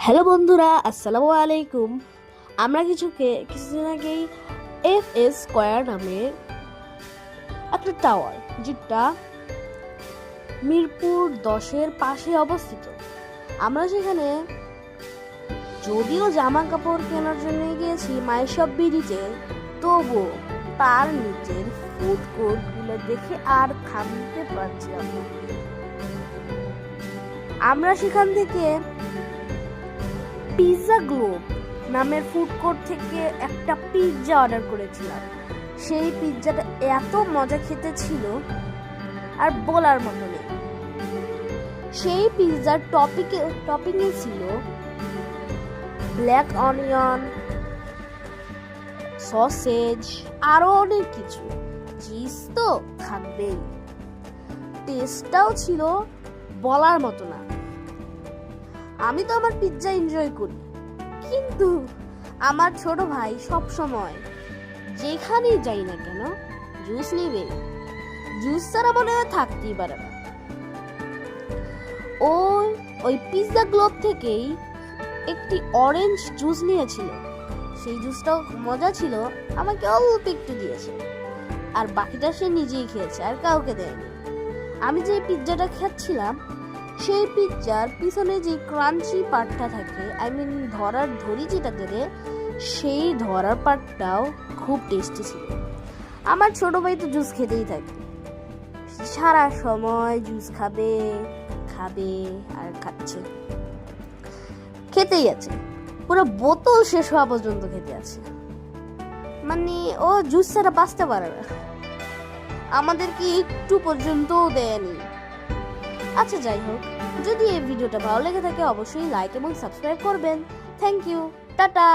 Hello বন্ধুরা, আসসালামু আলাইকুম। আমরা কিছুদিন আগেই FS² নামে একটা টাওয়ার, যেটা মিরপুর 10-এর পাশে অবস্থিত, আমরা সেখানে যদিও জামা কাপড় কেনার জন্য গিয়েছি মাইশপ বিডিতে, তবু তার নিচের ফুড কোর্টগুলো দেখে আর থামতে পারছিলাম না। আমরা সেখান থেকে পিৎজা গ্লোব নামের ফুড কোর্ট থেকে একটা পিৎজা অর্ডার করেছিলাম। সেই পিৎজাটা এত মজা খেতে ছিল আর বলার মতো নেই। সেই পিৎজার টপিংয়ে ছিল ব্ল্যাক অনিয়ন, সসেজ, আরো অনেক কিছু। চিজ তো থাকবেই, টেস্টটাও ছিল বলার মতো না। আমি তো আমার পিৎজা এনজয় করি, কিন্তু আমার ছোট ভাই সব সময় যেখানেই যাই না কেন জুস নেবে। জুস ছাড়া মনে হয় থাকতেই পারে না। ওই পিৎজা গ্লোব থেকেই একটি অরেঞ্জ জুস নিয়েছিল। সেই জুসটাও মজা ছিল, আমাকে অল্প একটু দিয়েছে, আর বাকিটা সে নিজেই খেয়েছে, আর কাউকে দেয়নি। আমি যে পিৎজাটা খাচ্ছিলাম, সেই পিৎজার পিছনে যে ক্রাঞ্চি পার্টটা থাকে, ধরার ধরি যেটা ধরে, সেই ধরার পার্টটাও খুব টেস্টি ছিল। আমার ছোট ভাই তো জুস খেতেই থাকে, সারা সময় জুস খাবে আর খাচ্ছে, খেতেই আছে, পুরো বোতল শেষ হওয়া পর্যন্ত খেতে আছে। মানে ও জুস ছাড়া বাঁচতে পারে না, আমাদেরকে একটু পর্যন্তও দেয়নি। আচ্ছা, যাই হোক, যদি এই ভিডিওটা ভালো লেগে থাকে অবশ্যই লাইক এবং সাবস্ক্রাইব করবেন। Thank you, tata.